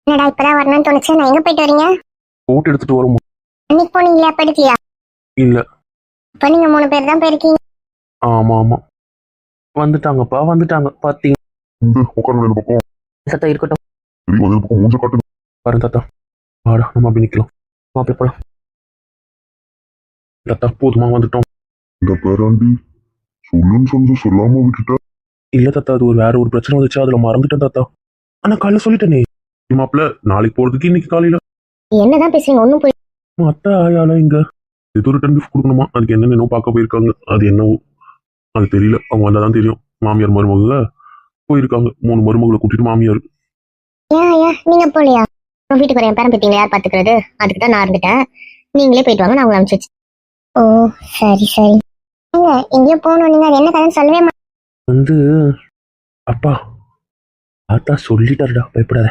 என்னடா இப்பதான் வரணும்னு தோணுச்சு. நான் எங்க போயிட்டு வரீங்க? போட்டு எடுத்துட்டு வரும். அன்னைக்கு போனீங்களா, அப்ப எடுக்கலையா? இல்ல. இப்ப நீங்க 3 பேர் தான் போயிருக்கீங்க. ஆமா ஆமா வந்துட்டாங்கப்பா, வந்துட்டாங்க பாத்தீங்க. உட்காருங்க இந்த பக்கம். தாத்தா இருக்கட்டும். சரி வந்து இந்த பக்கம் மூஞ்ச காட்டுங்க. பாருங்க தாத்தா, வாடா நம்ம அப்படி நிக்கலாம். அப்படி போலாம் தாத்தா. போதுமா, வந்துட்டோம். இந்த பேராண்டி சொல்லுன்னு சொல்லி சொல்லாம விட்டுட்டா. இல்ல தாத்தா, அது வேற ஒரு பிரச்சனை வந்துச்சு, அதுல மறந்துட்டேன் தாத்தா. ஆனா காலைல சொல்லிட்டேனே மாப்பிள்ள, நாளைக்கு போறதுக்கு இன்னைக்கு காலையில. என்னதான் பேசுறீங்க? ஒண்ணும் புரியல. அத்தை ஆயால இங்க ஏதோ ரிட்டர்ன் கிஃப்ட் கொடுக்கணுமா, அதுக்கு என்னென்ன பார்க்க போயிருக்காங்க. அது என்னவோ அது தெரியல, அவங்க வந்தாதான் தெரியும். மாமியார் மருமகள போயிருக்காங்க, 3 மருமகளை கூட்டிட்டு மாமியார். ஏன் ஐயா நீங்க போலையா? வீட்டுக்கு வரேன் பேரன் பேத்திங்களை யார் பாத்துக்கிறது? அதுக்கு தான் நான் இருந்துட்டேன். நீங்களே போயிட்டு வாங்க, நான் உங்களை அனுப்பிச்சு. ஓ சரி சரி. நீங்க எங்கேயோ போகணும், நீங்க அது என்ன கதைன்னு சொல்லவே வந்து அப்பா தாத்தா சொல்லிட்டாருடா, பயப்படாத.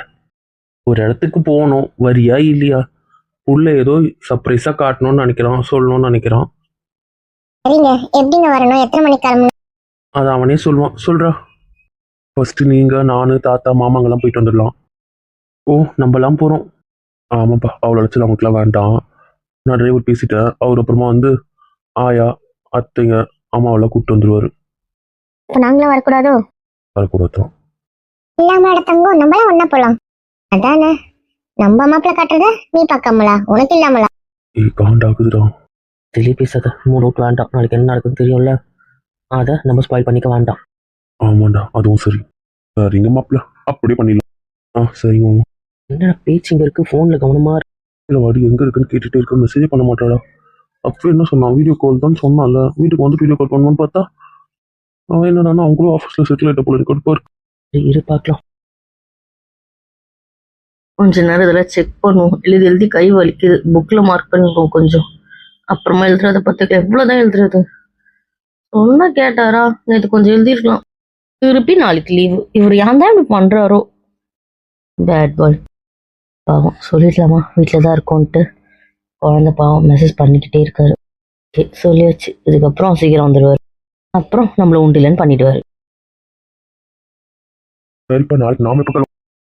ஒரு இடத்துக்கு போகணும், வரியா இல்லையா? உள்ள ஏதோ சர்ப்ரைஸா காட்டணும்னு நினைக்கிறான், சொல்லணும்னு நினைக்கிறான். சரிங்க. எப்படிங்க வரணும்? எத்தனை மணிக்கு கிளம்பணும்? அது அவனே சொல்லுவான். சொல்றா. ஃபர்ஸ்ட் நீங்க, நானு, தாத்தா, மாமாங்கெல்லாம் போயிட்டு வந்துடலாம். ஓ நம்மலாம் போறோம். ஆமாப்பா, அவ்வளோ அழைச்சல் அவங்களுக்குலாம் வேண்டாம். நான் டிரைவர் பேசிட்டேன். அவர் அப்புறமா வந்து ஆயா, அத்தைங்க, அம்மாவெல்லாம் கூப்பிட்டு வந்துருவாரு. இப்ப நாங்களும் வரக்கூடாதோ? வரக்கூடாது. இல்லாம இடத்தங்கோ நம்மளாம் ஒன்னா போலாம். அதானே நம்ம மாப்பிள்ள காட்டுறத நீ பார்க்காமலா? உனக்கு இல்லாமலா? ஏய் காண்டாகுதுடா. தெளிய பேசாத, மூணு அவுட் வேண்டாம். நாளைக்கு என்ன நடக்குதுன்னு தெரியும்ல, அதை நம்ம ஸ்பாயில் பண்ணிக்க வேண்டாம். ஆமாண்டா, அதுவும் சரி. சரிங்க மாப்பிள்ள, அப்படியே பண்ணிடலாம். சரிங்க மாமா. என்ன பேச்சு இங்க இருக்கு, ஃபோன்ல கவனமா இல்லை வாடி, எங்க இருக்குன்னு கேட்டுட்டே இருக்க, மெசேஜே பண்ண மாட்டாடா. அப்போ என்ன சொன்னான், வீடியோ கால் தான் சொன்னான்ல, வீட்டுக்கு வந்து வீடியோ கால் பண்ணுவான்னு பார்த்தா அவன் என்னன்னா அவங்களும் ஆஃபீஸில் செட்டில் ஆகிட்ட போல இருப்பார். இரு பார்க்கலாம். கொஞ்ச நேரம் இதெல்லாம் செக் பண்ணுவோம். எழுதி எழுதி கை வலிக்குது. புக்கில் மார்க் பண்ணிப்போம் கொஞ்சம். அப்புறமா எழுதுறத பற்றி எவ்வளோதான் எழுதுறது? சொன்னா கேட்டாரா? நேற்று கொஞ்சம் எழுதிருக்கலாம். திருப்பி நாளைக்கு லீவு. இவர் ஏன் தான் இப்படி பண்ணுறாரோ? Bad boy. பாவம் சொல்லிடலாமா, வீட்டில் தான் இருக்கோன்ட்டு. குழந்தை பாவம் மெசேஜ் பண்ணிக்கிட்டே இருக்காரு. ஓகே சொல்லியாச்சு. இதுக்கப்புறம் சீக்கிரம் வந்துடுவார். அப்புறம் நம்மளை உண்டிலன்னு பண்ணிடுவார். சரிப்பா, நாளைக்கு நாம எப்போ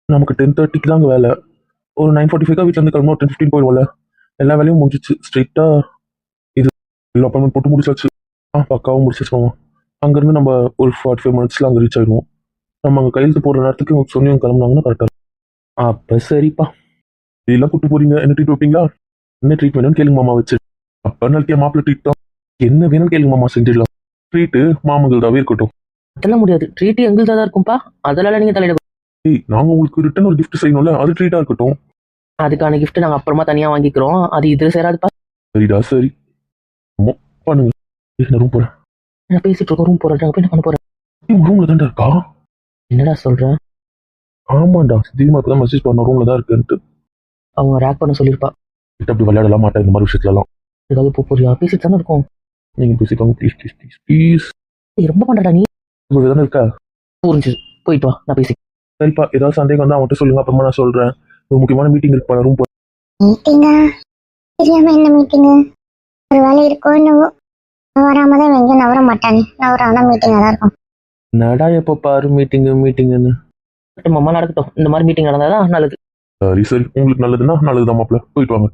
நமக்கு 10:30 தாங்க வேலை. ஒரு 9:45 வீட்டில் இருந்து கிளம்பும், 10:15 போயிடுவோம்ல. எல்லா வேலையும் முடிஞ்சிச்சு. ஸ்ட்ரெயிட்டாக இது எல்லா அப்பாயின்மெண்ட் போட்டு முடிச்சாச்சு. பக்காவும் முடிச்சிருக்கோம். அங்கேருந்து நம்ம ஒரு 45 மினிட்ஸில் அங்கே ரீச் ஆகிடுவோம். நம்ம அங்கே கையெழுத்து போடுற நேரத்துக்கு உங்களுக்கு சொல்லி கிளம்புனாங்கன்னா கரெக்டாக இருக்கும். அப்போ சரிப்பா. இதெல்லாம் கூப்பிட்டு போறீங்க, என்ன ட்ரீட் வைப்பீங்களா? என்ன ட்ரீட் வேணும்னு கேளுங்க மாமா வச்சு. அப்போ நாளைக்கு மாப்பிள்ள ட்ரீட் தான். என்ன வேணும்னு கேளுங்க மாமா, செஞ்சிடலாம். ட்ரீட்டு மாமங்கள்தாவே இருக்கட்டும். அதெல்லாம் முடியாது, ட்ரீட்டு எங்களுக்கு தான் இருக்கும்ப்பா. அதெல்லாம் நீங்கள் தலையிட. ஏய், நாங்கள் உங்களுக்கு ரிட்டன் ஒரு கிஃப்ட் செய்யணும்ல, அது ட்ரீட்டாக இருக்கட்டும். அதுக்கான கிஃப்ட் நாங்கள் அப்புறமா தனியாக வாங்கிக்கிறோம். அது இதில் சேராதுப்பா. சரிடா சரி. பண்ணுங்க. நான் ரூம் போகிறேன். நான் பேசிட்டு இருக்கோம், ரூம் போகிறேன். போய் என்ன பண்ண போகிறேன்? ரூமில் தான்டா இருக்கா? என்னடா சொல்கிறேன்? ஆமாண்டா, திடீர்னு தான் மெசேஜ் பண்ண ரூமில் தான் இருக்குன்ட்டு. அவங்க ரேக் பண்ண சொல்லியிருப்பா. கிட்ட அப்படி விளையாடலாம் மாட்டேன் இந்த மாதிரி விஷயத்துலலாம். ஏதாவது இப்போ போறியா? பேசிட்டு தானே இருக்கும். நீங்கள் பேசிப்பாங்க, ப்ளீஸ் ப்ளீஸ் ப்ளீஸ் ப்ளீஸ். ரொம்ப பண்ணுறா நீ. உங்களுக்கு தானே இருக்கா? புரிஞ்சுது, போயிட்டு வா, நான் பேசி. சரிப்பா, ஏதாவது சந்தேகம் வந்தால் அவன்கிட்ட சொல்லுங்க, அப்புறமா நான் சொல்கிறேன். ஒரு முக்கியமான மீட்டிங் இருக்குப்பா, ரூம் போகிறேன். மீட்டிங்கா? தெரியாம என்ன மீட்டிங்கு? ஒரு வேலை இருக்கோ என்னவோ. வராம தான் எங்கேயும் நவர மாட்டானே. நவரானா மீட்டிங்காக தான் இருக்கும். நடா எப்போ பாரு மீட்டிங்குன்னு. மாமா நடக்கட்டும், இந்த மாதிரி மீட்டிங் நடந்தால் தான் நல்லது. சரி சரி, உங்களுக்கு நல்லதுன்னா நல்லதுதான் மாப்பிள்ள, போயிட்டு வாங்க.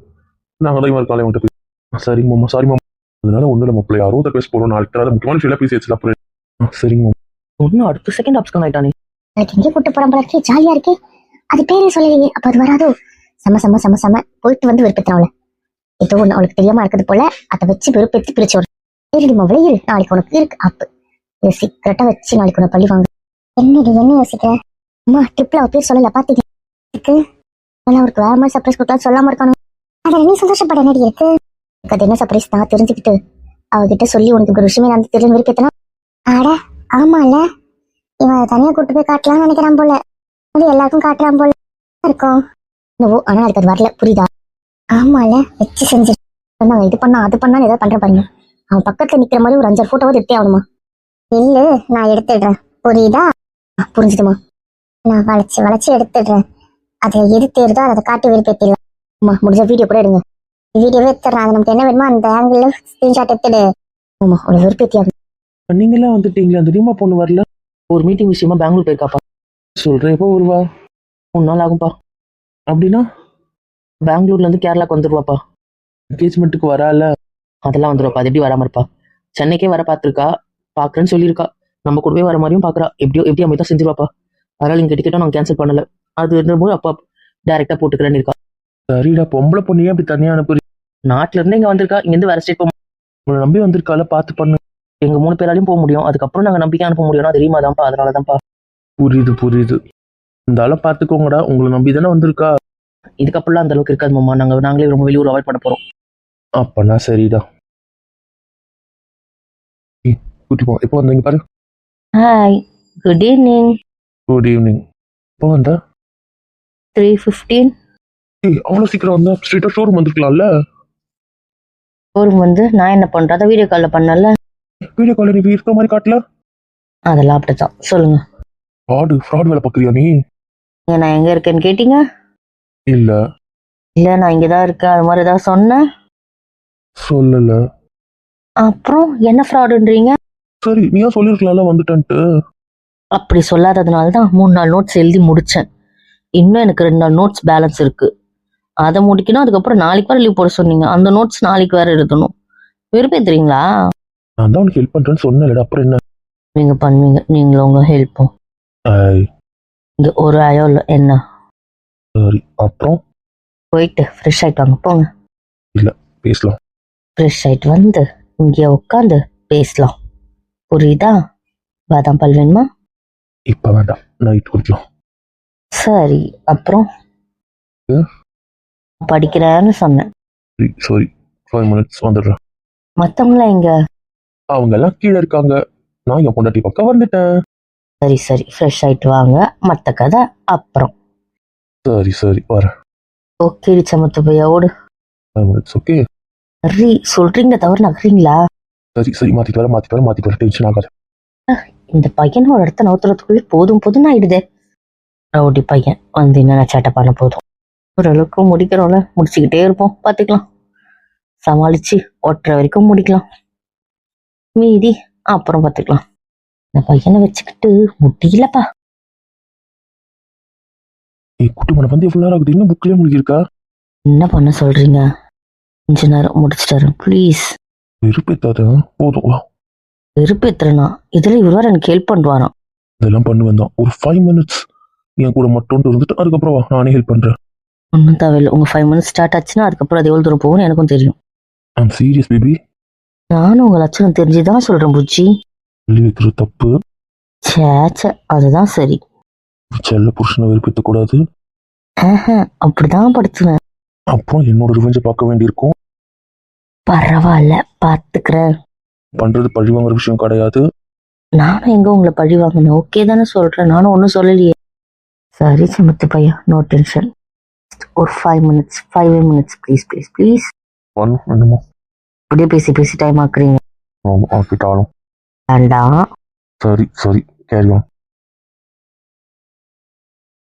நாங்கள் தான் மாதிரி காலையை வந்துட்டு போய். சரிங்க மாமா, சாரி மாமா. அதனால ஒன்றும் இல்லை மாப்பிள்ள, யாரோ பேச போகிறோம். நாளைக்கு தராத முக்கியமான விஷயம் பேசி வச்சுலாம் அப்புறம். சரிங்க மாமா. ஒன்றும் அடுத்த செகண்ட் அப்ஸ்கான் ஆகிட்டானே. எனக்கு எங்கே கூட்டு போகிற போல ஜாலியாக இருக்கே. அது பேரே சொல்லலையே, அப்போ அது வராதோ? செம போயிட்டு வந்து வெறுப்பேற்றாவல. ஏதோ ஒன்று அவளுக்கு தெரியாம இருக்குது போல, அதை வச்சு வெறுப்பேற்றி பிரிச்சு விடு. ஏறிடி மொபைல் இரு, நாளைக்கு உனக்கு இருக்கு ஆப்பு. இதை சீக்கிரட்டா வச்சு நாளைக்கு உனக்கு பள்ளி வாங்க. என்னடி என்ன யோசிக்கிற? அம்மா ட்ரிப்ல அவ பேர் சொல்லல, பாத்தீங்க இருக்கு. அவருக்கு வேற மாதிரி சர்ப்ரைஸ் கொடுத்தா சொல்லாம இருக்கானு. அதை நீ சந்தோஷப்பட என்னடி இருக்கு? அது என்ன சர்ப்ரைஸ் தான் தெரிஞ்சுக்கிட்டு அவகிட்ட சொல்லி உனக்கு ஒரு விஷயமே நான் தெரிஞ்சு விருப்பத்தனா. ஆட ஆமால, இவன் தனியா கூட்டு போய் காட்டலாம்னு நினைக்கிறான் போல. அது எல்லாருக்கும் காட்டுறான் போல இருக்கும். ஆனா அதுக்கு அது வரல, புரியுதா? ஆமால, வச்சு செஞ்சு இது பண்ணா அது பண்ணான்னு ஏதாவது பண்ற பாருங்க. அவன் பக்கத்துல நிக்கிற மாதிரி ஒரு 5 போட்டோவாது எடுத்தே ஆகணுமா? இல்ல நான் எடுத்துடுறேன், புரியுதா? புரிஞ்சுதுமா, நான் வளைச்சு எடுத்துடுறேன். அதுல எது தேருதோ அதை காட்டி வெறுப்பேற்றிடலாம். அம்மா முடிஞ்ச வீடியோ கூட எடுங்க. வீடியோவே எடுத்துடுறேன். அது நமக்கு என்ன வேணுமோ அந்த ஆங்கிள் ஸ்கிரீன்ஷாட் எடுத்துடு. ஆமா, ஒரு வெறுப்பேற்றியாகும். நீங்களாம் வந்துட்டீங்களா? அந்த ரீமா பொண்ணு வரல. ஒரு மீட்டிங் விஷயமா பெங்களூர் போயிருக்காப்பா. சொல்றேன், எப்போ வருவா? 3 நாள் ஆகும்பா. அப்படின்னா பெங்களூர்ல இருந்து கேரளாக்கு வந்துருவாப்பா. என்கேஜ்மெண்ட்டுக்கு வரால? அதெல்லாம் வந்துருவாப்பா. அது எப்படி வராம இருப்பா? சென்னைக்கே வர பார்த்துருக்கா, பாக்குறேன்னு சொல்லியிருக்கா. நம்ம கூடவே வர மாதிரியும் பாக்குறா. எப்படி அமைதான் செஞ்சிருவாப்பா. அதனால இங்க டிக்கெட்டும் நான் கேன்சல் பண்ணல. அது என்னமோ அப்பா டைரக்டா போட்டுக்கிறேன்னு இருக்கா. சரிடா, பொம்பளை பொண்ணையே அப்படி தனியா அனுப்புறீ? நாட்டுல இருந்து இங்க வந்திருக்கா, இங்க இருந்து வேற ஸ்டேட் போக உங்களை நம்பி வந்திருக்கால, பார்த்து பண்ணு. எங்க 3 பேராலையும் போக முடியும். அதுக்கப்புறம் நாங்க நம்பிக்கை அனுப்ப முடியும்னா தெரியுமாதான்ப்பா. அதனாலதான்ப்பா. புரியுது. இந்த ஆளை பார்த்துக்கோங்கடா, உங்களை நம்பி தானே வந்திருக்கா. இதுக்கப்புறம் அந்த அளவுக்கு இருக்காது மாமா. நாங்களே ரொம்ப வெளியூர் அவாய்ட் பண்ண போறோம். அப்பனா சரிடா. கூட்டி போ. எப்போ வந்தீங்க பாரு. Hi, good evening. Good evening. எப்போ வந்தா? 3:15. அவ்வளோ சீக்கிரம் வந்தா ஸ்ட்ரீட்டா ஷோரூம் வந்திருக்கலாம்ல. ஷோரூம் வந்து நான் என்ன பண்றேன்? அதை வீடியோ காலில் பண்ணல. வீடியோ கால் நீ இருக்க மாதிரி காட்டல. அதெல்லாம் அப்படித்தான். சொல்லுங்க. ஃப்ராட் வேலை பார்க்குறியா நீ? நான் எங்க இருக்கேன்னு கேட்டீங்க? இல்ல நான் இங்கதான் இருக்கேன். அது மாதிரி ஏதாவது சொன்னேன்? சொல்லல. அப்புறம் என்ன ஃப்ராடுன்றீங்க? சரி, நீயா சொல்லிருக்கலாம்ல வந்துட்டேன்ட்டு. அப்படி சொல்லாததுனால தான் 3-4 நோட்ஸ் எழுதி முடிச்சேன். இன்னும் எனக்கு 2-4 நோட்ஸ் பேலன்ஸ் இருக்கு. அதை முடிக்கணும். அதுக்கப்புறம் நாளைக்கு வேற லீவ் போட சொன்னீங்க. அந்த நோட்ஸ் நாளைக்கு வேற எழுதணும். விருப்பத்துறீங்களா? நான் தான் உனக்கு ஹெல்ப் பண்றேன்னு சொன்னேன். அப்புறம் என்ன நீங்க பண்ணுவீங்க. நீங்களும் உங்க ஹெல்ப்பும். இங்க ஒரு ஆயோ இல்லை. என்ன? சரி, அப்புறம் போயிட்டு ஃப்ரெஷ் ஆயிட்டு வாங்க. போங்க. இல்ல, பேசலாம். ஃப்ரெஷ் ஆயிட்டு வந்து இங்கே உட்காந்து பேசலாம். புரியுதா? பாதாம் பால் வேணுமா? இப்ப வேண்டாம், நைட் குடிக்கலாம். சரி, அப்புறம் படிக்கிறேன்னு சொன்னேன். சாரி, 5 minutes வந்துடுறேன். மற்றவங்களாம் எங்க? அவங்க எல்லாம் கீழே இருக்காங்க. நான் என் பொண்டாட்டி பக்கம் வந்துட்டேன். சரி, ஃப்ரெஷ் ஆயிட்டு வாங்க. மற்ற கதை அப்புறம். சரி வரேன். ஓகே சமத்து பையா, ஓடு. 5 minutes, ஓகே. சரி சொல்றீங்க தவிர நகரீங்களா? சரி, மாத்திட்டு வர டென்ஷன் ஆகாது. இந்த பையனோட இடத்த நவுத்துறதுக்குள்ளே போதும் ஆயிடுதே. ரவுடி பையன் வந்து என்னென்ன சேட்டை பண்ண போதும். ஓரளவுக்கு முடிக்கிறோம்ல, முடிச்சுக்கிட்டே இருப்போம். பார்த்துக்கலாம். சமாளிச்சு ஓட்டுற வரைக்கும் முடிக்கலாம். மீதி அப்புறம் பார்த்துக்கலாம். இந்த பையனை வச்சுக்கிட்டு முடியலப்பா. குட்டி மன வந்து எவ்வளவு நேரம் ஆகுது? இன்னும் புக்லயே முடிக்கிருக்கா? என்ன பண்ண சொல்றீங்க? கொஞ்ச நேரம் முடிச்சுட்டாரு ப்ளீஸ். வெறுப்பேத்தாத, போதும் வா. வெறுப்பேத்துறனா? இதுல இவர் எனக்கு ஹெல்ப் பண்ணுவாராம். இதெல்லாம் பண்ணுவேன் தான். ஒரு 5 minutes என் கூட மட்டும் இருந்துட்டு அதுக்கப்புறம் வா, நானே ஹெல்ப் பண்றேன். ஒன்றும் தேவையில்லை. உங்க 5 minutes ஸ்டார்ட் ஆச்சுன்னா அதுக்கப்புறம் அது எவ்வளவு தூரம் போகும்னு எனக்கும் தெரியும். I'm serious baby. நானும் உங்க லட்சணம் தெரிஞ்சுதான் சொல்றேன் புஜ்ஜி. சொல்லி வைக்கிறது தப்பு. சேச்ச, அதுதான் சரி. செல்ல புருஷனை வெறுப்பேற்ற கூடாது. அப்படிதான் படுத்துவேன். அப்புறம் என்னோட ரிவெஞ்சை பார்க்க வேண்டியிருக்கும். பரவாயில்ல, பாத்துக்கிறேன். பண்றது பழி வாங்குற விஷயம் கிடையாது. நானும் எங்க உங்களை பழி வாங்கினேன்? ஓகே தானே சொல்றேன். நானும் ஒன்றும் சொல்லலையே. சரி சமத்து பையா, நோ டென்ஷன். ஒரு 5 minutes ப்ளீஸ். என்னமோ அப்படியே பேசி டைம் ஆக்குறீங்க. ஆக்கிட்டாலும் வேண்டாம். சரி கேரி ஆன்.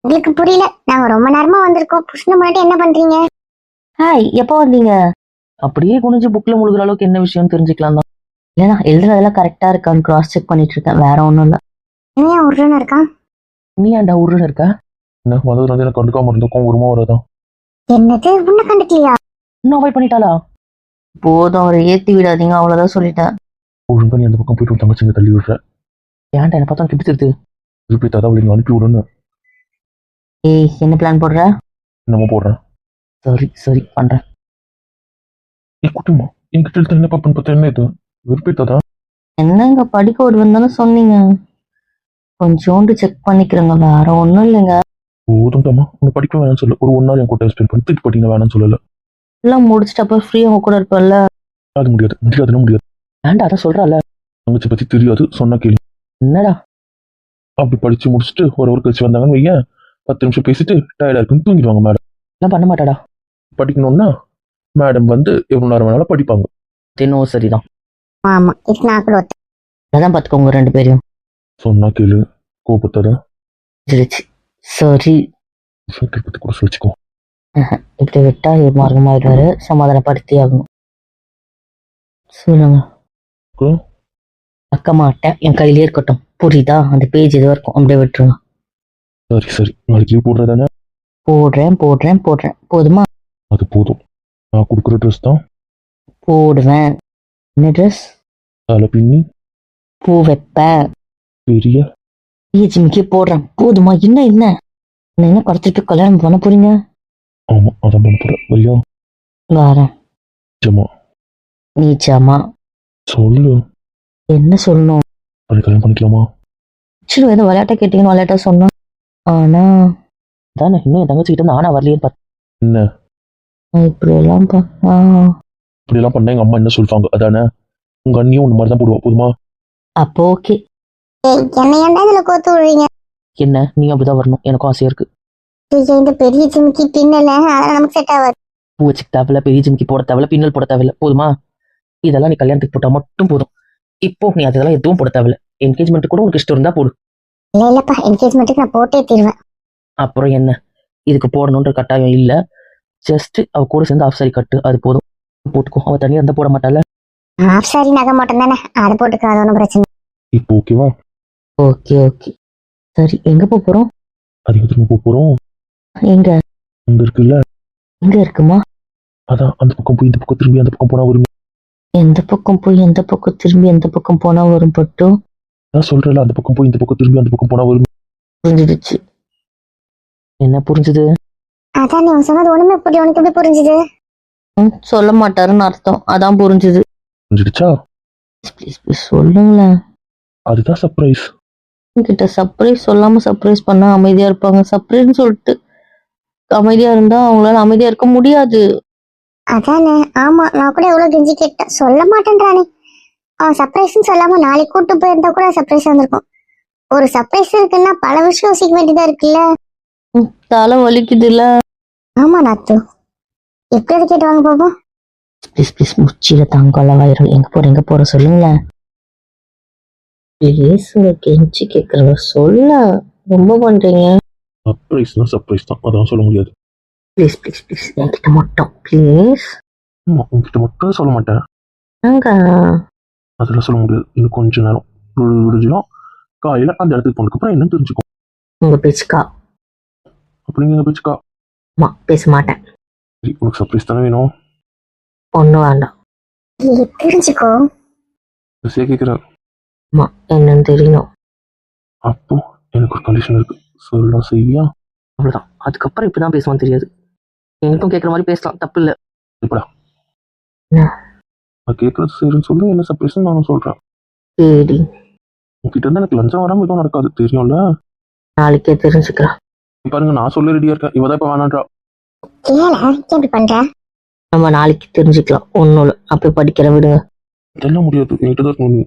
உங்களுக்கு புரியல. நாங்க ரொம்ப நேரமா வந்திருக்கோம். புருஷனை மட்டும் என்ன பண்றீங்க? ஹாய், எப்போ வந்தீங்க? அப்படியே குனிஞ்சு புக்ல முழுகிற அளவுக்கு என்ன விஷயம் தெரிஞ்சுக்கலாம் தான். இல்லைனா எழுதுறதெல்லாம் கரெக்டா இருக்கான்னு கிராஸ் செக் பண்ணிட்டு இருக்கேன். வேற ஒன்றும் இல்லை. ஏன் உருன்னு இருக்கான்? நீ ஏன்டா உருன்னு இருக்க? என்ன வந்தது வந்து எனக்கு கண்டுக்காம இருந்திருக்கோம். உருமா வரதான். என்னது, உன்னை கண்டுக்கலையா? இன்னும் அவாய்ட் பண்ணிட்டாளா? போதும், அவரை ஏத்தி விடாதீங்க, அவ்வளவுதான் சொல்லிட்டேன். ஒழுங்கா நீ அந்த பக்கம் போயிட்டு தங்கச்சிங்க தள்ளி விடுற. ஏன்டா என்ன பார்த்தா கிட்ட தெரியுது? திருப்பித்தாதான் அவளுக்கு அனுப்பி விடுன்னு. ஏய், என்ன பிளான் போடுற? என்னமோ போடுறேன். சரி பண்றேன். குட்டிமா என்கிட்ட எடுத்த என்ன பாப்பன்னு பார்த்தா என்ன இது? வெறுப்பேத்தாதா? என்னங்க படிக்க விடுவேன்னு தானே சொன்னீங்க. கொஞ்சோண்டு செக் பண்ணிக்கிறேங்க, வேற ஒன்றும் இல்லைங்க. போதும் தாமா, உன்னை படிக்க வேணாம்னு சொல்ல. ஒரு 1 hour என் கூட ஸ்பெண்ட் பண்ணி திருப்பி படிக்க வேணாம்னு சொல்லல. எல்லாம் முடிச்சுட்டு அப்போ ஃப்ரீ உங்க கூட இருப்பேன்ல. அது முடியாது. ஏன்டா அதை சொல்றல? தங்கச்சி பத்தி தெரியாது, சொன்னா கேள்வி. என்னடா அப்படி படிச்சு முடிச்சுட்டு ஒரு hour கழிச்சு வந்தாங்கன்னு வையன், 10 நிமிஷம் பேசிட்டு டயர்டா இருக்குன்னு தூங்கிடுவாங்க மேடம். எல்லாம் பண்ண மாட்டாடா. படிக்கணும்னா மேடம் வந்து எவ்வளவு நேரம் வேணாலும் படிப்பாங்க. தினம் சரிதான். ஆமா, இது நான் கூட ஒத்துக்கிறேன். அதான் பார்த்துக்கோங்க 2 பேரையும். சொன்னா கேளு, கோபத்தோட சரி. பத்தி கூட சொல்லிச்சுக்கோ. இப்படி விட்டா மார்க்கமாயிடுவாரு. சமாதானப்படுத்தி ஆகணும். சொல்லுங்க. அக்க மாட்டேன், என் கையிலே இருக்கட்டும். புரியுதா? அந்த பேஜ் எதுவும் இருக்கும், அப்படியே விட்டுருங்க. சரி நாளைக்கு லீவ் போடுறதானே? போடுறேன் போடுறேன் போடுறேன் போதுமா? அது போதும். நான் கொடுக்குற ட்ரெஸ் தான் போடுவேன். என்ன ட்ரெஸ்? தலை பின்னி பூ வைப்பேன். பெரிய ஜிமிக்கே போடுறேன் போதுமா? என்ன என்ன என்ன குறைச்சிட்டு கல்யாணம் பண்ண போறீங்க? ஆமா அதான் பண்ண போறேன். வரியா? வரேன். நிஜமா நீச்சாமா? சொல்லு. என்ன சொல்லணும்? அது கல்யாணம் பண்ணிக்கலாமா? சரி ஏதோ விளையாட்டா கேட்டீங்கன்னு விளையாட்டா சொன்னோம். ஆனா தானே இன்னும் என் தங்கச்சி கிட்ட ஆனா வரலையே என்ன இப்படி எல்லாம் இப்படி எல்லாம் பண்ணா எங்க அம்மா என்ன சொல்லுவாங்க? அதானே உங்க அண்ணியும் உன்ன மாதிரி தான் போடுவா. போதுமா? அப்போ ஓகே. என்ன ஏன்டா இதுல கோத்து விடுறீங்க? என்ன நீ அப்படிதான் வரணும், எனக்கும் ஆசையா இருக்கு. இந்த பெரிய ஜிமிக்கி பின்னல அதெல்லாம் நமக்கு செட் ஆகாது. பூ வச்சுக்க தேவையில்ல, பெரிய ஜிமிக்கி போட தேவையில்ல, பின்னல் போட தேவையில்ல. போதுமா? இதெல்லாம் நீ கல்யாணத்துக்கு போட்டா மட்டும் போதும். இப்போ நீ அதெல்லாம் எதுவும் போட தேவையில்ல. என்கேஜ்மெண்ட் கூட உனக்கு இஷ்டம் இருந்தா போடு. இல்லப்பா, என்கேஜ்மெண்ட்டுக்கு நான் போட்டே தீருவேன். அப்புறம் என்ன, இதுக்கு போடணுன்ற கட்டாயம் இல்ல. ஜஸ்ட் அவ கூட சேர்ந்து ஆஃப் சாரி கட்டு, அது போதும். போட்டுக்கோ. அவ தனியா இருந்தா போட மாட்டால. ஆஃப் சாரி நகை மாட்டோம் தானே, அதை போட்டுக்காத, ஒன்றும் பிரச்சனை. இப்போ ஓகேவா? Okay okay. சரி எங்க போறோம்? அதிக திரும்ப போறோம். எங்க? அங்க இருக்குல்ல, எங்க இருக்குமா? அதான் அந்த பக்கம் போய் இந்த பக்கம் திரும்பி அந்த பக்கம் போனா வரும். எந்த பக்கம் போய் எந்த பக்கம் திரும்பி எந்த பக்கம் போனா வரும் பட்டு? நான் சொல்றேன்ல, அந்த பக்கம் போய் இந்த பக்கம் திரும்பி அந்த பக்கம் போனா வரும். புரிஞ்சிடுச்சு. என்ன புரிஞ்சுது? அதான் நீ சொன்னது ஒண்ணுமே புரியல. உனக்கு எப்படி புரிஞ்சுது? சொல்ல மாட்டாருன்னு அர்த்தம், அதான் புரிஞ்சுது. புரிஞ்சிடுச்சா? ப்ளீஸ் ப்ளீஸ் சொல்லுங்களேன். அதுதான் சர்ப்ரைஸ். கிட்ட சர்ப்ரைஸ் சொல்லாம சர்ப்ரைஸ் பண்ணா அமைதியா இருப்பாங்க. சர்ப்ரைஸ்னு சொல்லிட்டு அமைதியா இருந்தா அவங்களால அமைதியா இருக்க முடியாது. அதானே, ஆமா, நான் கூட எவ்வளவு கெஞ்சி கேட்டேன், சொல்ல மாட்டேன்றானே. அவன் சர்ப்ரைஸ்ன்னு சொல்லாம நாளைக்கு கூட்டு போயிருந்தா கூட சர்ப்ரைஸ் வந்திருக்கும். ஒரு சர்ப்ரைஸ் இருக்குன்னா பல விஷயம் யோசிக்க வேண்டியதா இருக்குல்ல. தலை வலிக்குது இல்ல? ஆமா நாத்து, எப்படி அதை கேட்டு வாங்க பாப்போம். ப்ளீஸ் ப்ளீஸ் முச்சியில தாங்கல வயிறு. எங்க போற சொல்லுங்களேன் ப்ளீஸ். கெஞ்சி கேக்குறவ சொல்ல ரொம்ப பண்றீங்க. சர்ப்ரைஸ்னா சர்ப்ரைஸ் தான், அதான் சொல்ல முடியாது. ப்ளீஸ் ப்ளீஸ் ப்ளீஸ் என்கிட்ட மட்டும் ப்ளீஸ். ஆமா, உங்ககிட்ட மட்டும் சொல்ல மாட்டேன். நாங்க அதெல்லாம் சொல்ல முடியாது. இன்னும் கொஞ்ச நேரம் விடுஞ்சிடும். காலையில அந்த இடத்துக்கு போனதுக்கு அப்புறம் என்னன்னு தெரிஞ்சுக்கும். உங்க பேச்சுக்கா? அப்படி நீங்க பேச்சுக்கா? ஆமா, பேச மாட்டேன். சரி, உனக்கு சர்ப்ரைஸ் தானே வேணும். ஒன்றும் வேண்டாம். தெரிஞ்சுக்கோ. ரிசியா கேட்குறேன். ஆமா, என்னன்னு தெரியணும். அப்போ எனக்கு ஒரு கண்டிஷன் இருக்கு, சொல்ல செய்வியா? அவ்வளவுதான். அதுக்கப்புறம் இப்படிதான் பேசுவான்னு தெரியாது. எனக்கும் கேட்குற மாதிரி பேசலாம், தப்பு இல்லை. எப்படா என்ன? நான் கேட்கறது சரின்னு சொல்லு. என்ன சர்ப்ரைஸ் நானும் சொல்றேன். சரி, உங்ககிட்ட இருந்து எனக்கு லஞ்சம் வராம எதுவும் நடக்காது, தெரியும்ல. நாளைக்கே தெரிஞ்சுக்கலாம். பாருங்க, நான் சொல்ல ரெடியா இருக்கேன். இவதான் இப்ப வேணான்றா. ஏல எப்படி பண்ற? நம்ம நாளைக்கு தெரிஞ்சுக்கலாம். ஒன்றும் இல்லை, அப்போ படிக்கிற விடுங்க. இதெல்லாம் முடியாது, என்கிட்ட தான் இருக்கணும் நீ.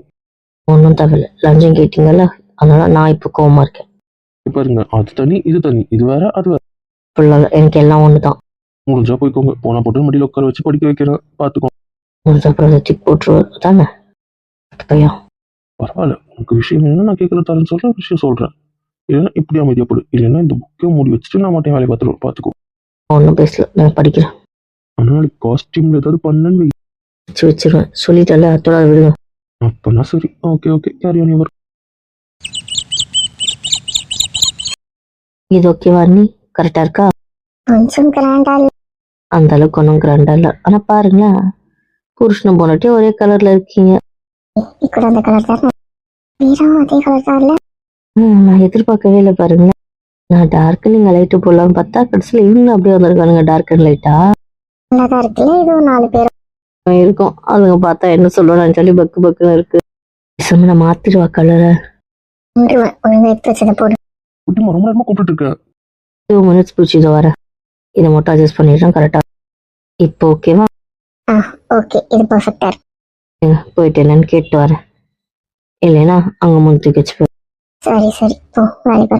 ஒன்றும் தேவையில்லை. லஞ்சம் கேட்டீங்கல்ல, அதனால நான் இப்போ கோவமா இருக்கேன். பாருங்க, அது தனி இது தனி, இது வேற அது வேற. பிள்ளைங்க எனக்கு எல்லாம் ஒன்று தான். முடிஞ்சா போய்க்கோங்க. போனா போட்டு மடியில் உட்கார வச்சு படிக்க வைக்கிறேன், பாத்துக்கோ. முடிஞ்ச ப்ராஜெக்ட் போட்டுருவார் தானே பையா? பரவாயில்ல, உனக்கு விஷயம் வேணும்னா நான் கேட்கறது தரேன்னு சொல்ற விஷயம் சொல்றேன். இல்லைன்னா இப்படி அமைதியாப்படு. இல்லைன்னா இந்த புக்கை மூடி வச்சுட்டு நான் மட்டும் வேலையை பார்த்துருவேன், பாத்துக்கோ. ஒன்றும் பேசல, நான் படிக்கிறேன். அதனால காஸ்டியூம்ல ஏதாவது பண்ணன்னு வை. வச்சிருவேன். சொல்லிட்டால, அதோட விடுங்க. அப்பனா சரி, okay okay, carry on your. இது ஓகேவா? நீ கரெக்டா இருக்கா? கொஞ்சம் கிராண்டா அந்த அளவுக்கு ஒன்றும் கிராண்டா இல்லை. ஆனா பாருங்களேன், புருஷனும் போனட்டே ஒரே கலர்ல இருக்கீங்க. கூட அந்த கலர் தான், வீரம் அதே கலர் தான் இல்ல. நான் எதிர்பார்க்கவே இல்லை பாருங்களேன். நான் டார்க் நீங்க லைட்டு போடலாம்னு பார்த்தா கடைசியில் இவங்க அப்படியே வந்திருக்கானுங்க, டார்க் அண்ட் லைட்டா. நல்லாதான் இருக்குல்ல, இதுவும் 4 பேர் இருக்கும். அதுங்க பார்த்தா என்ன சொல்லணும்னு சொல்லி பக்கு பக்குன்னு இருக்கு. நான் மாத்திடுவா கலரை. ஒழுங்கா எடுத்து வச்சதை போடு. குட்டிமா ரொம்ப நேரமா கூப்பிட்டு இருக்க. 2 minutes பிடிச்சி இதை வர. இதை மட்டும் அட்ஜஸ்ட் பண்ணிடுறேன் கரெக்டா. இப்போ ஓகேவா? ஓகே, இது பர்ஃபெக்டா இருக்கு. போயிட்டு என்னன்னு கேட்டு வரேன். இல்லைன்னா அங்க முன்னுக்கு வச்சு போய். சரி சரி, போ வேலைக்கு.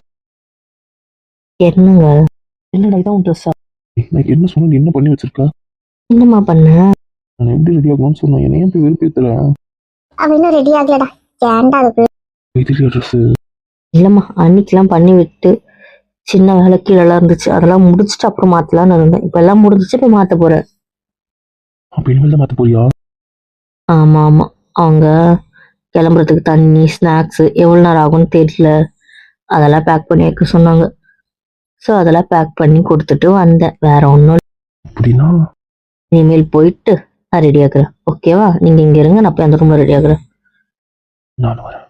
என்னங்க? என்னடா இதான் ட்ரெஸ்ஸா? நான் என்ன சொன்ன, நீ என்ன பண்ணி வச்சிருக்க? என்னம்மா பண்ண? நான் எப்படி ரெடி ஆகணும்னு சொன்னேன், என்னையும் போய் வெறுப்பேத்துல. அவ இன்னும் ரெடி ஆகலடா, ஏன்டா அதுக்கு? எதிரியா ட்ரெஸ்? இல்லம்மா, அன்னைக்கெல்லாம் பண்ணி விட்டு சின்ன வேலை கீழெல்லாம் இருந்துச்சு, அதெல்லாம் முடிச்சுட்டு அப்புறம் மாத்தலாம்னு இருந்தேன். இப்ப எல்லாம் முடிஞ்சிச்சு, இப்ப மாத்த போறேன். அப்ப இனிமேல் தான் மாத்த போறியா? ஆமா ஆமா, அவங்க கிளம்புறதுக்கு தண்ணி ஸ்நாக்ஸ் எவ்வளவு நேரம் ஆகும்னு தெரியல, அதெல்லாம் பேக் பண்ணி வைக்க சொன்னாங்க. ஸோ அதெல்லாம் பேக் பண்ணி கொடுத்துட்டு வந்தேன். வேற ஒன்றும் அப்படின்னா இனிமேல் போயிட்டு நான் ரெடி ஆகுறேன். ஓகேவா? நீங்க இங்க இருங்க, நான் போய் அந்த ரூம்ல ரெடி ஆகுறேன். நான் வரேன்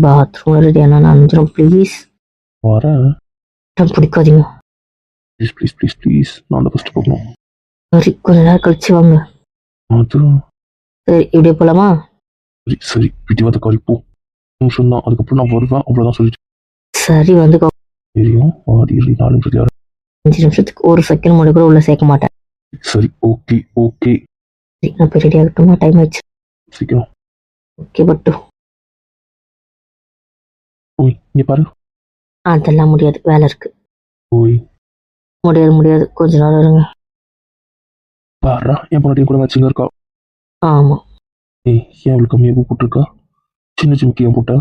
பாத்ரூம்ல ரெடி ஆனா நனைஞ்சிரும். ப்ளீஸ் வரேன் பிடிக்காதீங்க. ப்ளீஸ் ப்ளீஸ் ப்ளீஸ் ப்ளீஸ் நான் தான் ஃபஸ்ட்டு போகணும். சரி, கொஞ்ச நேரம் கழிச்சு வாங்க. அது சரி, இப்படியே போலாமா? சரி சரி பிடிவாத காரி போ. நிமிஷம் தான், அதுக்கப்புறம் நான் வருவேன், அவ்வளோதான் சொல்லிட்டு. சரி வந்துக்கோ. தெரியும் வாடி 4 நிமிஷத்துக்கு யாரும். 5 நிமிஷத்துக்கு ஒரு செகண்ட் முடி கூட உள்ள சேர்க்க மாட்டேன். சரி ஓகே ஓகே சரி, நான் போய் ரெடி ஆகட்டுமா? டைம் ஆயிடுச்சு. சீக்கிரம். ஓகே பட்டு. ஓய் இங்கே பாரு. அதெல்லாம் முடியாது, வேலை இருக்கு. ஓய் முடியாது முடியாது, கொஞ்ச நேரம் இருங்க. பாரா என் பொண்ணாட்டியும் கூட மேட்சிங்காக இருக்கா. ஆமா ஏய் ஏன் அவளுக்கு கம்மியாக போட்டிருக்கா? சின்ன சிம்கி ஏன் போட்டா?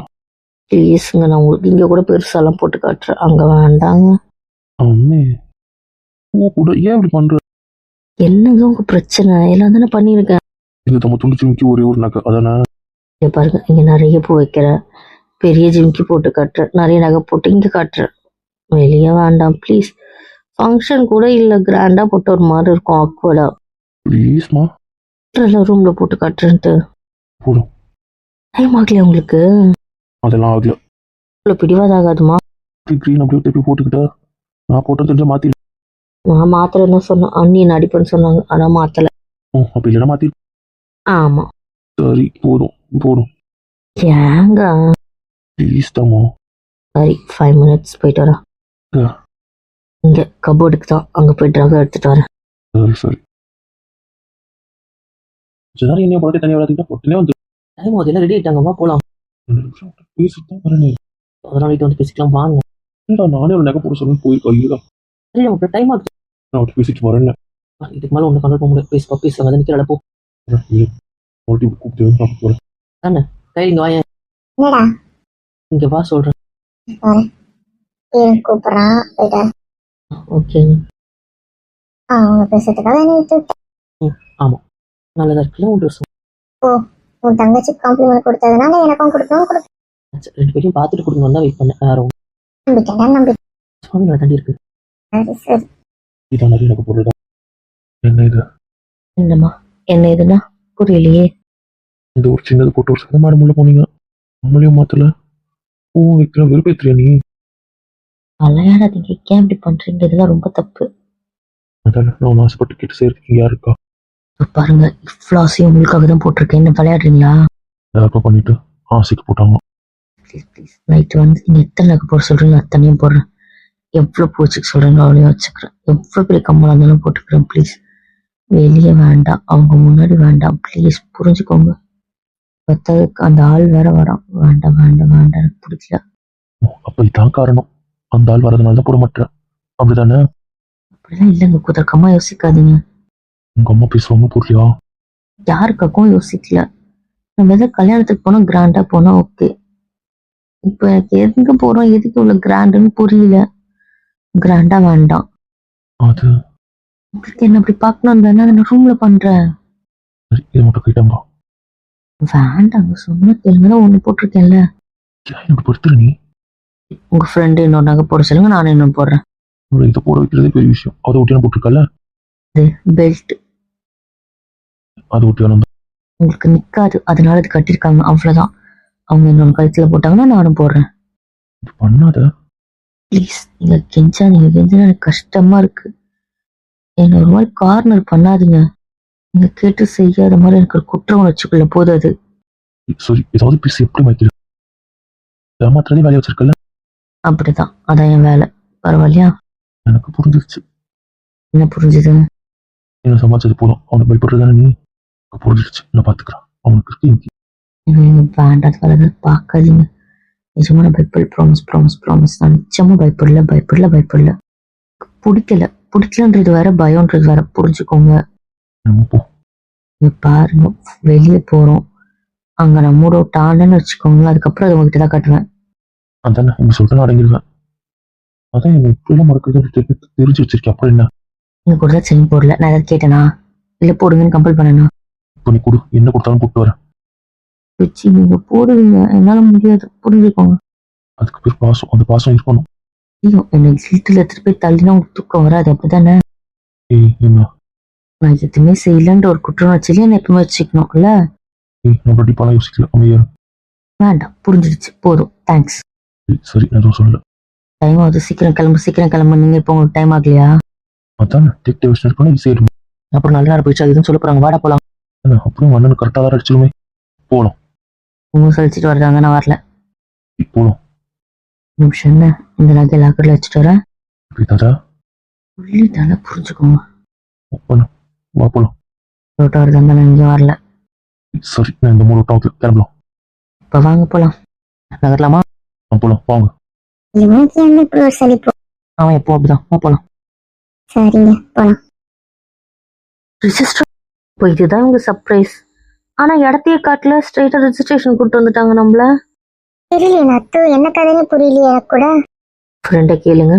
ப்ளீஸுங்க, நான் உங்களுக்கு இங்க கூட பெருசாலாம் போட்டு காட்டுறேன். அங்க வேண்டாங்க. அம்மே ஓ கூட ஏன் இப்படி பண்ற? என்னங்க உங்க பிரச்சனை? எல்லாம் தானே பண்ணியிருக்கேன். இது நம்ம துண்டு சிம்கி ஒரே ஒரு நகை அதானே? இங்க பாருங்க, இங்க நிறைய பூ வைக்கிறேன், பெரிய ஜிம்கி போட்டு காட்டுறேன், நிறைய நகை போட்டு இங்க காட்டுறேன். வெளியே வேண்டாம் ப்ளீஸ். ஃபங்க்ஷன் கூட இல்ல, கிராண்டா போட்டு ஒரு மாதிரி இருக்கும், ஆக்வர்டா. ப்ளீஸ்மா ரூம்ல போட்டு காட்டுறேன்ட்டு. போடும். டைம் ஆகலையா உங்களுக்கு? அதெல்லாம் ஆகல. இவ்வளோ பிடிவாத ஆகாதுமா. க்ரீன் அப்படியே திருப்பி போட்டுக்கிட்டா நான் போட்டேன் தெரிஞ்ச மாற்றி. நான் மாத்திரன்னு சொன்னேன், அண்ணி நடிப்புன்னு சொன்னாங்க, ஆனா மாத்தல. ஓ அப்படி இல்லைன்னா மாற்றி. ஆமா. சரி போதும் போதும் ஏங்க? ப்ளீஸ் தாம்மா. சரி, 5 மினிட்ஸ் போயிட்டு வரேன். ஆ. இங்க கபோர்டுக்கு தான், அங்க போய் ட்ரக் எடுத்துட்டு வரேன். சரி சரி சரி என்ன போட்டு தனியாக விளையாடிட்டா போட்டுனே வந்து டைம் ஆகுது, எல்லாம் ரெடி ஆயிட்டாங்கம்மா, போலாம். 2 நிமிஷம் பேசிட்டு வரேனே. அதெல்லாம் வீட்டு வந்து பேசிக்கலாம் வாங்க. என்னடா நானே ஒரு நகை போட சொல்லி போயிருக்கா ஐயோ. சரி, நமக்கு டைம் ஆகுது. நான் அவர்கிட்ட பேசிட்டு வரேன். இதுக்கு மேல ஒன்று கண்ட்ரோல் பண்ண முடியாது. பேசுப்பா பேசுவாங்க, அதை நிற்கிற போ. அவர்கிட்ட கூப்பிட்டு நான் போகிறேன். கை இங்க வாயேன். என்னடா இங்க வா சொல்றேன். கூப்பிடுறான் போயிட்டா. ஓகேங்க. அவங்க பேசுறதுக்காக நீ விட்டு ஆமா, நல்லதா இருக்குல்ல உன் ட்ரெஸ். உன் தங்கச்சி காம்ப்ளிமெண்ட் கொடுத்ததுனால எனக்கும் கொடுக்கவும் கொடுக்க 2 பேரையும் பார்த்துட்டு கொடுக்கணும் தான் வெயிட் பண்ணேன். வேற ஒன்றும் நம்பிட்டேன். சுவாமிகளை தாண்டி இருக்கு. சரி சரி இதான் நிறைய எனக்கு பொருள் தான். என்ன இது? என்னம்மா? என்ன இதுன்னா புரியலையே. இந்த ஒரு சின்னது போட்டு ஒரு சதம் மேடம் உள்ள போனீங்க, நம்மளையும் மாத்தல. பூ வைக்கிற வெறுப்பேத்துறியா நீ? விளையாடாதீங்க, ஏன் இப்படி பண்றீங்க? இதெல்லாம் ரொம்ப தப்பு. அதான் நான் ஆசைப்பட்டு கேட்டு செய்யறதுக்கு யார் இருக்கா? இப்ப பாருங்க, இவ்வளோ ஆசையும் உங்களுக்காக தான் போட்டிருக்கேன். என்ன விளையாடுறீங்களா? யாருப்பா பண்ணிட்டு ஆசைக்கு போட்டாங்க. ப்ளீஸ் ப்ளீஸ், நைட்டு வந்து நீங்க எத்தனை நகை போட சொல்றீங்க அத்தனையும் போடுறேன். எவ்வளோ பூ வச்சுக்க சொல்றீங்களோ அவ்வளோ வச்சுக்கிறேன். எவ்வளோ பெரிய கம்மலாக இருந்தாலும் போட்டுக்கிறேன். ப்ளீஸ் வெளியே வேண்டாம், அவங்க முன்னாடி வேண்டாம், ப்ளீஸ் புரிஞ்சுக்கோங்க. பத்ததுக்கு அந்த ஆள் வேற வரான். வேண்டாம் வேண்டாம் வேண்டாம், எனக்கு பிடிக்கல. அப்ப இதான் காரணம், அந்த ஆள் வரதுனால தான் போட மாட்டேன். அப்படிதானே? அப்படிலாம் இல்லைங்க, குதர்க்கமா யோசிக்காதீங்க. உங்க அம்மா பேசுவாங்க புரியலையா? யாருக்காகவும் யோசிக்கல. நம்ம எதாவது கல்யாணத்துக்கு போனோம், கிராண்டா போனா ஓகே. இப்போ எனக்கு எங்க போறோம், எதுக்கு இவ்வளவு கிராண்டுன்னு புரியல. கிராண்டா வேண்டாம். அது உங்களுக்கு என்ன அப்படி பார்க்கணும் தானே, நான் ரூம்ல பண்றேன். சரி இதை மட்டும் கேட்டம்பா. வேண்டாங்க, சொன்ன கேளுங்க, ஒண்ணு போட்டிருக்கேன்ல. எனக்கு பொறுத்துரு நீ. உங்க ஃப்ரெண்டு இன்னொரு நகை போட சொல்லுங்க, நானும் இன்னொன்று போடுறேன். இதை போட வைக்கிறதே பெரிய விஷயம். அதை ஒட்டியான போட்டிருக்கல. பெல்ட் அது ஒட்டியான உங்களுக்கு நிக்காது, அதனால அது கட்டிருக்காங்க, அவ்வளவுதான். அவங்க இன்னொன்று கழுத்துல போட்டாங்கன்னா நானும் போடுறேன். பண்ணாத. ப்ளீஸ், நீங்க கெஞ்சினா எனக்கு கஷ்டமா இருக்கு. என்ன ஒரு மாதிரி கார்னர் பண்ணாதீங்க. நீங்க கேட்டு செய்யாத மாதிரி எனக்கு ஒரு குற்ற உணர்ச்சிக்குள்ள போகுது அது. சரி ஏதாவது பேசி எப்படி வைக்கிறேன்? ஏமாத்துறதே வேலையை வச்சிருக்கல. அப்படிதான், அதான் என் வேலை. பரவாயில்லையா? எனக்கு புரிஞ்சிருச்சு. என்ன புரிஞ்சுது? என்ன சமாளிச்சது போதும். அவனை பயப்படுறது தானே நீ? புரிஞ்சிருச்சு, நான் பாத்துக்கிறேன். அவனுக்கு இருக்கு வேண்டாத வேலை பார்க்காதீங்க. நிஜமா நான் ப்ராமிஸ் நான் நிச்சயமா பயப்படல. பிடிக்கலன்றது வேற, பயம்ன்றது வேற, புரிஞ்சுக்கோங்க. போ. இங்க பாருங்க, வெளியே போறோம், அங்க நான் மூட விட்டு ஆனன்னு வச்சுக்கோங்க, அதுக்கப்புறம் அதை உங்ககிட்ட தான் காட்டுவேன். அதானே இப்படி சொல்லிட்டு நான் அடங்கிடுவேன். அதான் என்ன இப்படிலாம் மறக்கிறது தெரிஞ்சு வச்சிருக்கேன். அப்புறம் என்ன? நீங்க கூட தான் செயின் போடல, நான் ஏதாவது கேட்டேனா? இல்ல போடுங்கன்னு கம்பல் பண்ணனா? இப்போ நீ கொடு, என்ன கொடுத்தாலும் கூப்பிட்டு வரேன். வச்சு நீங்க போடுவீங்க, என்னால முடியாது, புரிஞ்சுக்கோங்க. அதுக்கு பேர் பாசம். அந்த பாசம் இருக்கணும். ஐயோ, என்னை வீட்டில் எடுத்துட்டு போய் தள்ளினா உங்களுக்கு தூக்கம் வராது அப்படிதானே? ஏய் என்ன நான் எதுவுமே செய்யலன்ற ஒரு குற்றணர்ச்சியில என்னை எப்பவுமே வச்சுக்கணும்ல. ஏய் நான் டீப்பாலாம் யோசிக்கல அமையா. வேண்டாம், புரிஞ்சிடுச்சு, போதும், தேங்க்ஸ். சரி நான் எதுவும் சொல்லல. டைம் ஆகுது, சீக்கிரம் கிளம்பு. நீங்க இப்போ உங்களுக்கு டைம் ஆகலையா? அதான் டெக்டிவேஷன் இருக்கணும் ஈஸியாக இருக்கும். அப்புறம் நல்ல நேரம் போயிடுச்சு, அது இதுன்னு சொல்ல போறாங்க. வாடா போலாம். அப்புறம் அண்ணன் கரெக்டாக தான் அடிச்சிருமே. போகலாம் உங்க சலிச்சிட்டு வர்றாங்க, நான் வரல. போகலாம். நிமிஷம் என்ன, இந்த நகை லாக்கர்ல வச்சுட்டு வரேன். புரியுதாடா? சொல்லிட்டால புரிஞ்சுக்கோங்க. வா போகலாம். ரோட்டா வருதா இருந்தா நான் இங்கே வரல. சரி நான் இந்த 3 டாக்ல கிளம்பலாம். இப்போ வாங்க போலாம். நகரலாமா? போகலாம் வாங்க. இவனுக்கு என்ன இப்படி ஒரு சலிப்பு? அவன் எப்போ அப்படிதான். வா போலாம். சரிங்க போலாம். ரிஜிஸ்டர் இப்போ இதுதான் உங்க சர்ப்ரைஸ். ஆனா இடத்தையே காட்டல, ஸ்ட்ரைட்டா ரெஜிஸ்ட்ரேஷன் கூட்டு வந்துட்டாங்க நம்மள. தெரியல நத்து, என்ன கதைன்னு புரியலையே எனக்கு கூட. ஃப்ரெண்டை கேளுங்க.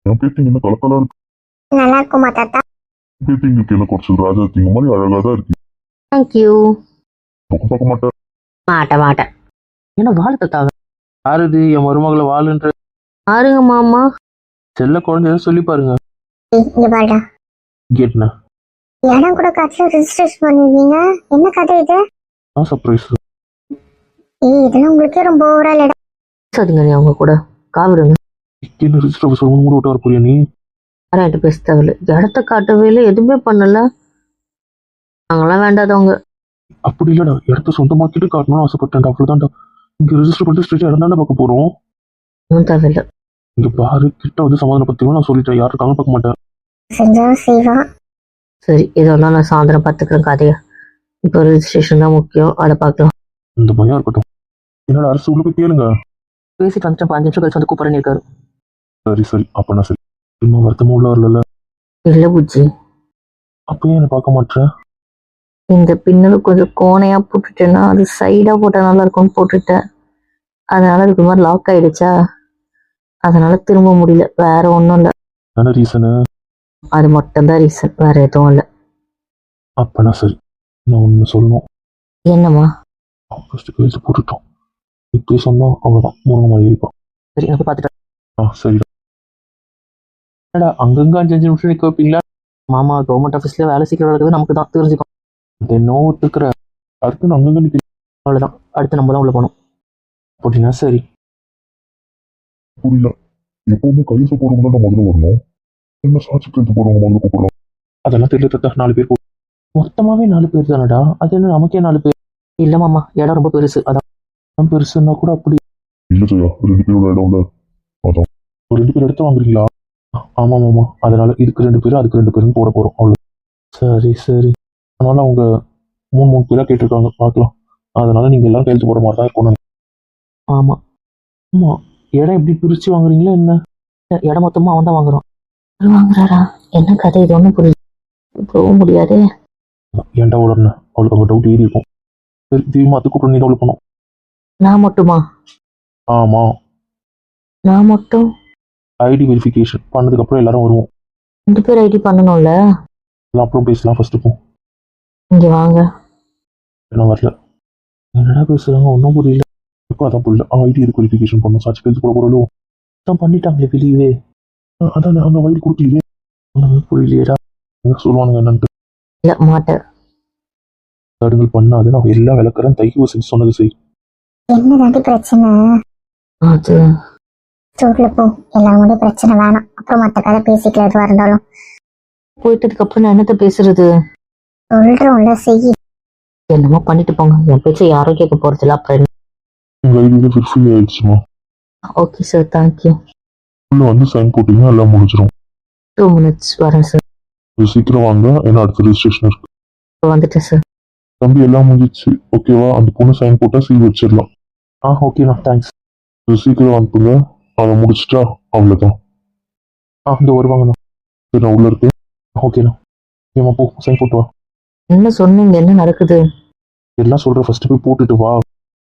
என் பேத்தி என்ன கலக்கலா இருக்கு. நல்லா இருக்குமா தாத்தா? பேத்தி இங்களுக்கு என்ன குறைச்சல் ராஜா தீங்க மாதிரி அழகா தான் இருக்கு. தேங்க்யூ. பக்கம் பார்க்க மாட்டேன். மாட்டேன். என்ன வாழ் தத்தாவ? யாருது என் மருமகளை வாழுன்ற பாருங்க மாமா. செல்ல குழந்தைய சொல்லி பாருங்க. இங்க பாருடா, கேட்னா இடம் கூட காட்டுல ரெஜிஸ்ட்ரேஷன் பண்ணிருக்கீங்க. என்ன கதை இது? சர்ப்ரைஸ். இதெல்லாம் உங்களுக்கே ரொம்ப ஓவரா இல்லடா. சரிங்க, நீ அவங்க கூட காவிடுங்க. என்ன ரிஜிஸ்டர் சொல்ல மூணு விட்டு வர போறியா நீ? யார்கிட்ட பேச தேவையில்ல. இடத்த காட்டவே இல்லை, எதுவுமே பண்ணல. நாங்களாம் வேண்டாதவங்க. அப்படி இல்லடா, இடத்த சொந்தமாக்கிட்டு காட்டணும்னு ஆசைப்பட்டேன்டா, அவ்வளவுதான்டா. இங்க ரெஜிஸ்டர் பண்ணிட்டு ஸ்ட்ரெயிட்டா இடம் தானே பார்க்க போறோம். ஒன்றும் தேவையில்லை. இங்க பாரு, கிட்ட வந்து சமாதானப்படுத்திடுவோம். நான் சொல்லிட்டேன், யாரும் இருக்காங்க பார்க்க மாட்டேன். செஞ்சாலும் செய்வான். சரி, இதெல்லாம் நான் சாயந்தரம் பார்த்துக்கிறேன் கதையை. இப்போ ரெஜிஸ்ட்ரேஷன் தான் முக்கியம், அதை பார்க்கலாம். இந்த பயம் இருக்கட்டும். என்னோட அரசு உள்ள போய் கேளுங்க. பேசிட்டு வந்துட்டு 5 நிமிஷம் கழிச்சு வந்து கூப்பிட்றேன்னு இருக்காரு. சரி அப்ப நான் சரி. சும்மா வருத்தமா உள்ள வரல. இல்லை புஜ்ஜி, அப்பயும் என்ன பார்க்க மாட்டேன். இந்த பின்னல் கொஞ்சம் கோணையா போட்டுட்டேன்னா அது சைடா போட்டா நல்லா இருக்கும்னு போட்டுட்டேன். அதனால அதுக்கு மாதிரி லாக் ஆயிடுச்சா, அதனால திரும்ப முடியல. வேற ஒன்றும் இல்லை. என்ன ரீசனு? அது மட்டும்தான் ரீசன், வேற எதுவும் இல்லை. அப்ப நான் சரி. நான் ஒண்ணு சொல்லணும். என்னம்மா? ஃபர்ஸ்ட் கேஸ் போட்டுட்டோம். இப்படி சொன்னா அவ்வளவுதான், முருங்க மாதிரி இருப்பான். சரி, நான் போய் பார்த்துட்டேன். சரிடா. என்னடா அங்கங்க 5 நிமிஷம் நிக்க வைப்பீங்களா? மாமா, கவர்மெண்ட் ஆஃபீஸ்ல வேலை சீக்கிரம் நடக்குது, நமக்கு தான் தெரிஞ்சுக்கும். என்ன ஒத்துக்கிற? அடுத்து நான் அங்கங்க நிக்க. அவ்வளோதான், அடுத்து நம்ம தான் உள்ள போகணும். அப்படின்னா சரி. புரியல. எப்பவுமே கையெழுத்து போடுறவங்க தான் முதல்ல வரணும். என்ன சாட்சி கையெழுத்து போடுறவங்க முதல்ல கூப்பிடலாம். அதெல்லாம் தெரியல. 4 பேர் மொத்தமாவே 4 பேர் தானடா. அது என்ன நமக்கே 4 பேர்? இல்லை மாமா, இடம் ரொம்ப பெருசு, அதான். பெருசுன்னா கூட அப்படி இல்ல ஜெயா, 2 பேரோட இடம் இல்ல. அதான் ஒரு 2 பேர் எடுத்து வாங்குறீங்களா? ஆமா. அதனால இதுக்கு 2 பேரும் அதுக்கு 2 பேரும் போட போறோம், அவ்வளவு. சரி. அதனால அவங்க 3 பேரா கேட்டிருக்காங்க, பார்க்கலாம். அதனால நீங்க எல்லாம் கையெழுத்து போற மாதிரி தான் இருக்கணும். ஆமா. இடம் எப்படி பிரிச்சு வாங்குறீங்களா என்ன? இடம் மொத்தமா அவன் தான் வாங்குறான். வாங்குறாரா? என்ன கதை இது? ஒன்றும் புரியல. போகவும் முடியாது. ஏன்டா உடனே அவளுக்கு அவங்க டவுட் ஏறி இருக்கும். சரி, தீவிரமா கூப்பிட நீ தான் உள்ள போனோம். நான் மட்டுமா? ஆமா, நான் மட்டும்? ஐடி வெரிஃபிகேஷன் பண்ணதுக்கு அப்புறம் எல்லாரும் வருவோம். 2 பேர் ஐடி பண்ணணும்ல. அப்புறம் பேசலாம். ஃபர்ஸ்ட் போ. இங்க வாங்க. நான் வரல. என்னடா பேசுறாங்க, ஒன்றும் புரியல. இப்போ அதான் புரியல. ஐடி எதுக்கு வெரிஃபிகேஷன் பண்ணணும்? சாட்சி கைது போட போறோம். அதான் பண்ணிட்டாங்களே வெளியவே. அதான் அங்கே வழி கொடுக்கலையே. ஒன்றுமே புரியலையேடா. என்ன சொல்லுவானுங்க என்னன்ட்டு. இல்ல மாட்டேன். தடுங்கள் பண்ணாது. நான் எல்லா விளக்குறேன். தைக்கு செஞ்சு சொன்னது செய். என்னதாண்டி பிரச்சனை? அது சூட்ல போ, எல்லாரும் பிரச்சனை வேணாம். அப்புறம் மற்ற கதை பேசிக்கலாம், எதுவா இருந்தாலும். போயிட்டதுக்கு அப்புறம் நான் என்னத்த பேசுறது? சொல்றோம்ல, செய்யி. என்னமோ பண்ணிட்டு போங்க, என் பேச்சை யாரும் கேட்க போறதில்ல. அப்புறம் என்ன? உங்க ஐடியில வெரிஃபை ஆயிடுச்சுமா? Okay sir, thank you. உள்ள வந்து சைன் போட்டீங்கன்னா எல்லாம் முடிஞ்சிடும். 2 minutes வரேன் சார். சீக்கிரம் வாங்க, ஏன்னா அடுத்த ரெஜிஸ்ட்ரேஷன் இருக்கு. வந்துட்டேன் சார். தம்பி எல்லாம் முடிஞ்சிச்சு, ஓகேவா? அந்த பொண்ணு சைன் போட்டா சீல் வச்சிடலாம். ஓகேண்ணா, தேங்க்ஸ். சீக்கிரம் அனுப்புங்க, அதை முடிச்சிட்டா அவ்வளோதான். இந்த வருவாங்கண்ணா. சரி, நான் உள்ள இருக்கேன். ஓகேண்ணா. ஏமா போ, சைன் போட்டு வா. என்ன சொன்னீங்க? என்ன நடக்குது? எல்லாம் சொல்கிறேன், ஃபர்ஸ்ட் போய் போட்டுட்டு வா.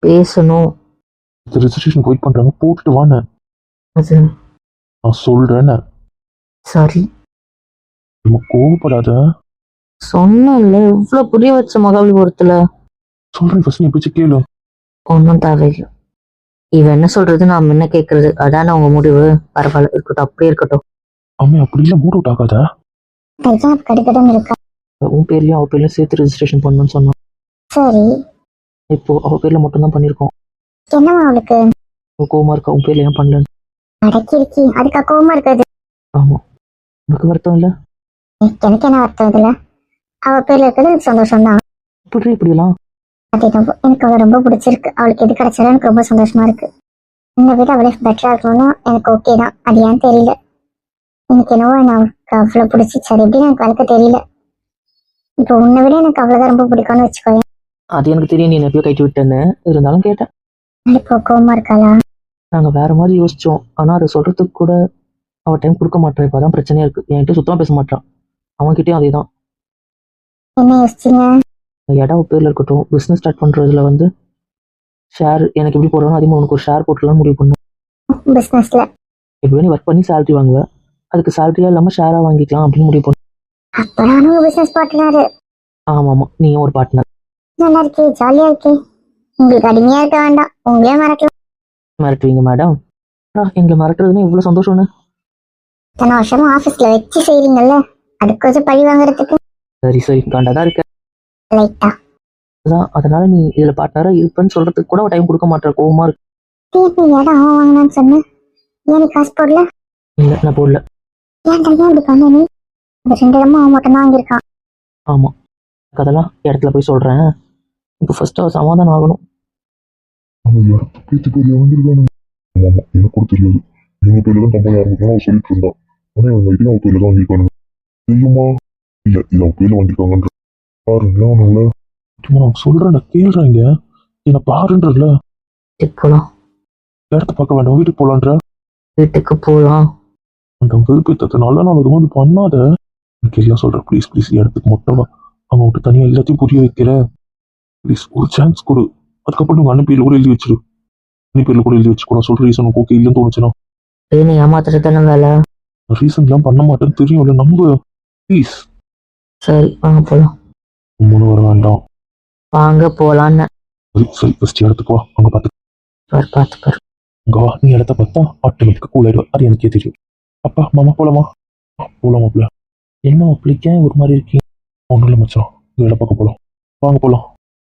பேசணும். ரெஜிஸ்ட்ரேஷன் வெயிட் பண்ணுறாங்க, போட்டுட்டு வாண்ணே. அது நான் சொல்கிறேன்னு. சரி. நம்ம கோவப்படாத. சொன்னல, எவ்வளவு புரிய வச்ச மகாபலிபுரத்துல. சொல்கிறேன், ஃபர்ஸ்ட் நீ போய் கேளு. ஒன்றும் தேவையில்லை. இவன் என்ன சொல்றது நான் என்ன கேட்கறது, அதான உங்க முடிவு. பரவாயில்ல, இருக்கட்டும், அப்படியே இருக்கட்டும். அம்மே அப்படி இல்லை, மூட் அவுட் ஆகாத. கைதான் கடுக்கடன் இருக்கா. உன் பேர்லயும் அவ பேர்லயும் சேர்த்து ரெஜிஸ்ட்ரேஷன் பண்ணணும்னு சொன்னான். சரி, இப்போ அவ பேர்ல மட்டும்தான் பண்ணிருக்கோம். என்னவா அவளுக்கு? கோவமா இருக்கா உன் பேர்ல ஏன் பண்ணல? அடக்கி இருக்கி, அதுக்கா கோவமா இருக்காது. ஆமா, உனக்கு வருத்தம் இல்ல? எனக்கு என்ன அர்த்தம் இதுல? அவ பேர்ல இருக்கிறது எனக்கு சந்தோஷம் தான். இப்படிலாம் அது எனக்கு அவளை ரொம்ப பிடிச்சிருக்கு. அவளுக்கு எது கிடைச்சாலும் எனக்கு ரொம்ப சந்தோஷமா இருக்கு. என்னை விட அவளை பெட்டரா இருக்கணும்னா எனக்கு ஓகே தான். அது ஏன் தெரியல, எனக்கு என்னவோ என்ன அவளுக்கு அவ்வளவு பிடிச்சிச்சு. அது எப்படின்னு எனக்கு வளர்க்க தெரியல. இப்போ உன்னை விட எனக்கு அவ்வளவுதான் ரொம்ப பிடிக்கும்னு வச்சுக்கோயேன். அது எனக்கு தெரியும், நீ எப்பயோ கைட்டு விட்டேன்னு. இருந்தாலும் கேட்டேன். இப்போ கோவமா இருக்காளா? நாங்க வேற மாதிரி யோசிச்சோம், ஆனா அதை சொல்றதுக்கு கூட அவ டைம் கொடுக்க மாட்டான். இப்பதான் பிரச்சனையா இருக்கு, என்கிட்ட சுத்தமா பேச மாட்டான். அவன்கிட்டயும் அதேதான். என்ன யோசிச்சீங்க? இடம் பேர்ல இருக்கட்டும், பிசினஸ் ஸ்டார்ட் பண்றதுல வந்து ஷேர் எனக்கு எப்படி போடுறோம், அதே மாதிரி உனக்கு ஒரு ஷேர் போட்டுலாம் முடிவு பண்ணும். பிசினஸ்ல எப்படியும் நீ ஒர்க் பண்ணி சேலரி வாங்குவ, அதுக்கு சேலரியா இல்லாம ஷேரா வாங்கிக்கலாம் அப்படின்னு முடிவு பண்ணும். அப்ப நானும் பிசினஸ் பார்ட்னரு. ஆமா, நீ ஒரு பார்ட்னர். நல்லா இருக்கே, ஜாலியா இருக்கே. உங்களுக்கு அடிமையா இருக்க வேண்டாம், உங்களே மறக்கலாம். மிரட்டுவீங்க மேடம்? எங்களை மிரட்டுறதுன்னு இவ்வளவு சந்தோஷம்னு? இத்தனை வருஷமா ஆபீஸ்ல வச்சு செய்றீங்கல்ல, அதுக்கு கொஞ்சம் பழி வாங்குறதுக்கு சரி கண்டாதான் இருக்க. லைட்டா அதான், அதனால நீ இதுல பார்ட்னரா இருப்பேன்னு சொல்றதுக்கு கூட டைம் கொடுக்க மாட்டேற, கோவமா இருக்கு. திருப்பி இடம் அவன் வாங்கினான்னு சொன்னேன். ஏன் நீ காசு போடல? இல்ல, நான் போடல. ஏன்டா ஏன் இப்படி பண்ண நீ? அந்த 2 இடமும் அவன் மட்டும் தான் வாங்கியிருக்கான். ஆமா, அதெல்லாம் இடத்துல போய் சொல்றேன். இப்போ ஃபர்ஸ்ட் அவ சமாதானம் ஆகணும். அந்த இடத்து பேச்சு பேர் வாங்கியிருக்கானுங்க. ஆமா ஆமா, எனக்கு கூட தெரியாது. இவங்க பேர்ல தான் கம்பெனி ஆரம்பிக்கணும் அவன் சொல்லிட்டு இருந்தான். ஆனா இவங்க இதையும் அவன் பேர்ல தான் வாங்கியிருக்கானுங்க. தெரியுமா? இல்ல இது அவன் பேர்ல வாங்கியிருக்காங்கன்ற பாருங்களேன் அவனுங்கள. நான் சொல்றேன், கேள்றாங்க, என்ன பாருன்றல. வீட்டுக்கு போலாம். இடத்த பார்க்க வேண்டாம், வீட்டுக்கு போலான்ற. வீட்டுக்கு போலாம். அந்த விருப்பத்தனால நான் அது மாதிரி பண்ணாத. எனக்கு எல்லாம் சொல்றேன், ப்ளீஸ் ப்ளீஸ், இடத்துக்கு மட்டும் அவங்க விட்டு தனியா எல்லாத்தையும் புரிய வைக்கிறேன். ப்ளீஸ் ஒரு சான்ஸ் கொடு. அதுக்கப்புறம் உங்க அண்ணன் பேர்ல கூட எழுதி வச்சிரு. அண்ணி பேர்ல கூட எழுதி வச்சுக்கோ. நான் சொல்ற ரீசன் ஓகே இல்லைன்னு தோணுச்சுன்னா. நீ ஏமாத்துறது தானே வேலை. ரீசன் எல்லாம் பண்ண மாட்டேன்னு தெரியும்ல, நம்ப ப்ளீஸ். சரி வாங்க போலாம். முன்னு வர வேண்டாம். வாங்க போலான்னு. சரி ஃபர்ஸ்ட் இடத்துக்கு வா, அங்க பார்த்துப்பாரு. அங்க வா, நீ இடத்த பார்த்தா ஆட்டோமேட்டிக்கா கூல் ஆயிடுவா. அது எனக்கே தெரியும். அப்பா மாமா போலாமா? போலாம் மாப்பிள்ள. என்ன மாப்பிள்ளைக்க ஒரு மாதிரி இருக்கீங்க? ஒன்றும் இல்லை மச்சான், வேலை பார்க்க போலாம். வாங்க போலாம்.